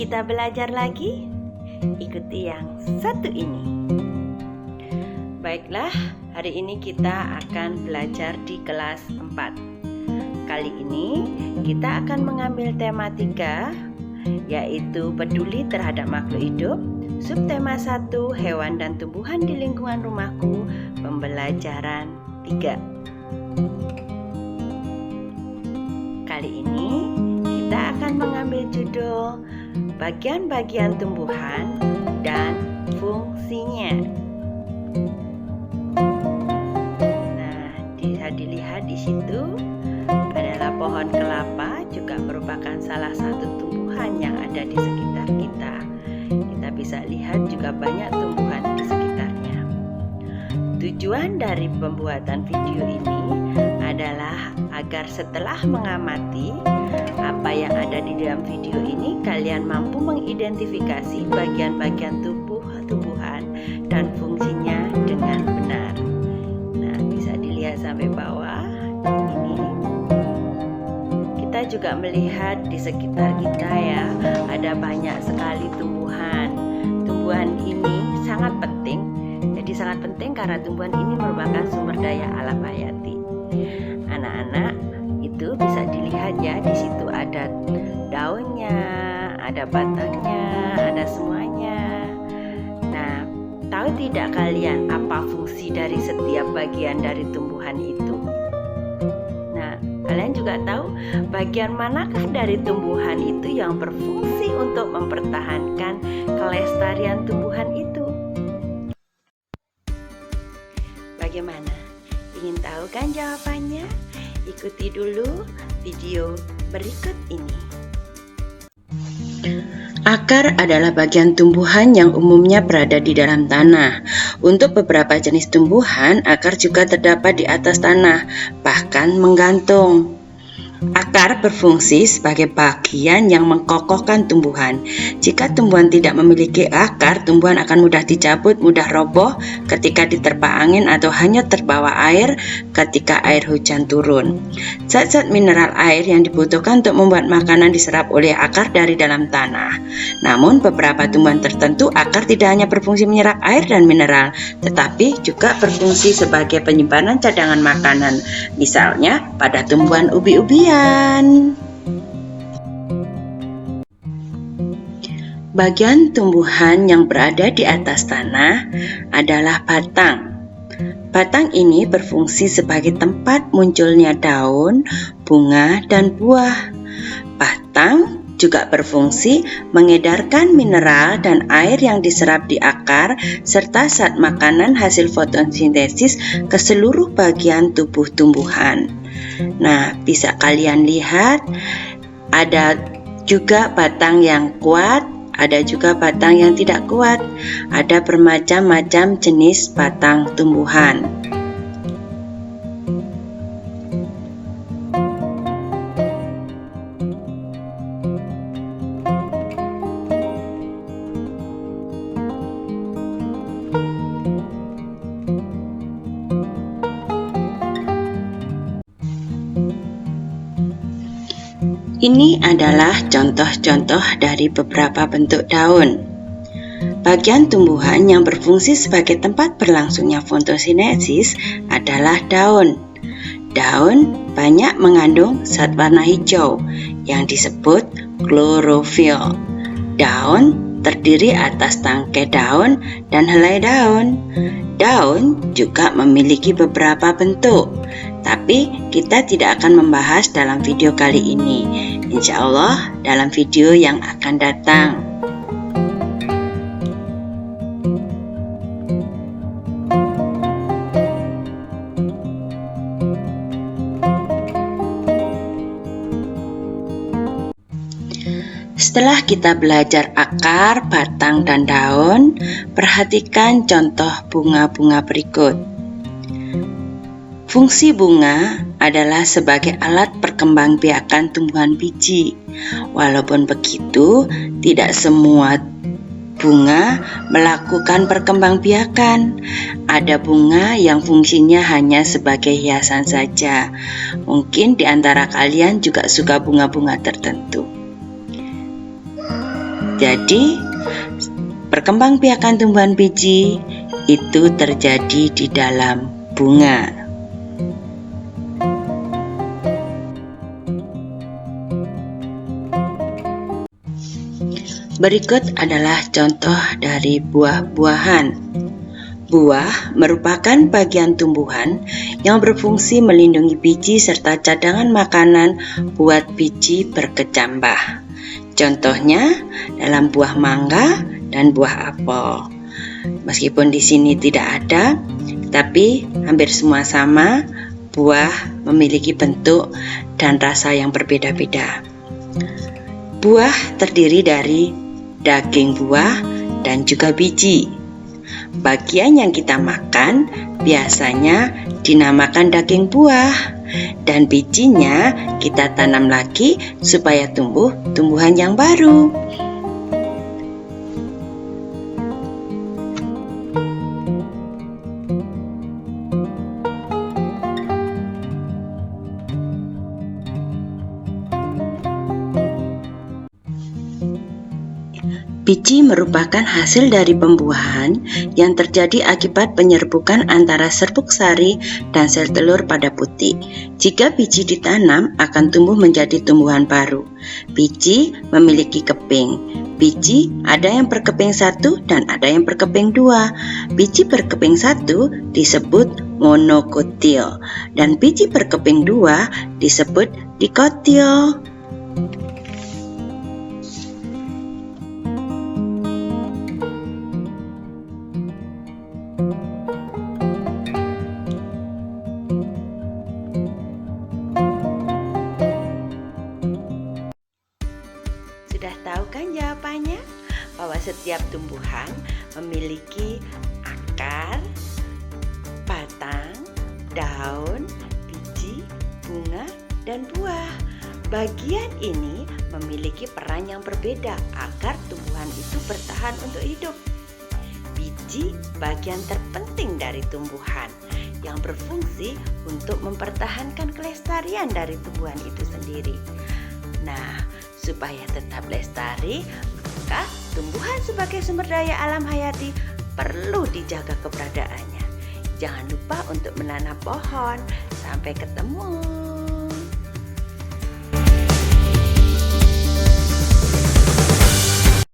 kita belajar lagi? Ikuti yang satu ini. Baiklah, hari ini kita akan belajar di kelas 4. Kali ini kita akan mengambil tema 3, yaitu peduli terhadap makhluk hidup. Subtema 1, hewan dan tumbuhan di lingkungan rumahku, pembelajaran 3. Kali ini kita akan mengambil judul bagian-bagian tumbuhan dan fungsinya. Nah, bisa dilihat di situ adalah pohon kelapa, juga merupakan salah satu tumbuhan yang ada di sekitar kita. Kita bisa lihat juga banyak tumbuhan di sekitarnya. Tujuan dari pembuatan video ini adalah agar setelah mengamati apa yang ada di dalam video ini, kalian mampu mengidentifikasi bagian-bagian tumbuhan dan fungsinya dengan benar. Nah, bisa dilihat sampai bawah ini. Kita juga melihat di sekitar kita ya, ada banyak sekali tumbuhan. Tumbuhan ini sangat penting. Jadi sangat penting karena tumbuhan ini merupakan sumber daya alam hayati. Anak-anak, itu bisa dilihat ya, di situ ada daunnya, ada batangnya, ada semuanya. Nah, tahu tidak kalian apa fungsi dari setiap bagian dari tumbuhan itu? Nah, kalian juga tahu bagian manakah dari tumbuhan itu yang berfungsi untuk mempertahankan kelestarian tumbuhan itu? Bagaimana? Ingin tahu kan jawabannya? Ikuti dulu video berikut ini. Akar adalah bagian tumbuhan yang umumnya berada di dalam tanah. Untuk beberapa jenis tumbuhan, akar juga terdapat di atas tanah, bahkan menggantung. Akar berfungsi sebagai bagian yang mengkokohkan tumbuhan. Jika tumbuhan tidak memiliki akar, tumbuhan akan mudah dicabut, mudah roboh ketika diterpa angin atau hanya terbawa air ketika air hujan turun. Zat-zat mineral air yang dibutuhkan untuk membuat makanan diserap oleh akar dari dalam tanah. Namun beberapa tumbuhan tertentu akar tidak hanya berfungsi menyerap air dan mineral, tetapi juga berfungsi sebagai penyimpanan cadangan makanan. Misalnya pada tumbuhan ubi-ubian. Bagian tumbuhan yang berada di atas tanah adalah batang. Batang ini berfungsi sebagai tempat munculnya daun, bunga, dan buah. Batang juga berfungsi mengedarkan mineral dan air yang diserap di akar serta zat makanan hasil fotosintesis ke seluruh bagian tubuh tumbuhan. Nah, bisa kalian lihat ada juga batang yang kuat, ada juga batang yang tidak kuat. Ada bermacam-macam jenis batang tumbuhan. Ini adalah contoh-contoh dari beberapa bentuk daun. Bagian tumbuhan yang berfungsi sebagai tempat berlangsungnya fotosintesis adalah daun. Daun banyak mengandung zat warna hijau yang disebut klorofil. Daun terdiri atas tangkai daun dan helai daun. Daun juga memiliki beberapa bentuk, tapi kita tidak akan membahas dalam video kali ini. Insya Allah dalam video yang akan datang. Setelah kita belajar akar, batang, dan daun, perhatikan contoh bunga-bunga berikut. Fungsi bunga adalah sebagai alat perkembangbiakan tumbuhan biji. Walaupun begitu, tidak semua bunga melakukan perkembangbiakan. Ada bunga yang fungsinya hanya sebagai hiasan saja. Mungkin di antara kalian juga suka bunga-bunga tertentu. Jadi, perkembangbiakan tumbuhan biji itu terjadi di dalam bunga. Berikut adalah contoh dari buah-buahan. Buah merupakan bagian tumbuhan yang berfungsi melindungi biji serta cadangan makanan buat biji berkecambah. Contohnya dalam buah mangga dan buah apel. Meskipun di sini tidak ada, tapi hampir semua sama, buah memiliki bentuk dan rasa yang berbeda-beda. Buah terdiri dari daging buah dan juga biji. Bagian yang kita makan biasanya dinamakan daging buah, dan bijinya kita tanam lagi supaya tumbuh tumbuhan yang baru. Biji merupakan hasil dari pembuahan yang terjadi akibat penyerbukan antara serbuk sari dan sel telur pada putik. Jika biji ditanam, akan tumbuh menjadi tumbuhan baru. Biji memiliki keping. Biji ada yang berkeping 1 dan ada yang berkeping 2. Biji berkeping 1 disebut monokotil dan biji berkeping 2 disebut dikotil. Sudah tahu kan jawabannya? Bahwa setiap tumbuhan memiliki akar, batang, daun, biji, bunga, dan buah. Bagian ini memiliki peran yang berbeda agar tumbuhan itu bertahan untuk hidup. Biji bagian terpenting dari tumbuhan yang berfungsi untuk mempertahankan kelestarian dari tumbuhan itu sendiri. Nah, supaya tetap lestari, maka tumbuhan sebagai sumber daya alam hayati perlu dijaga keberadaannya. Jangan lupa untuk menanam pohon. Sampai ketemu.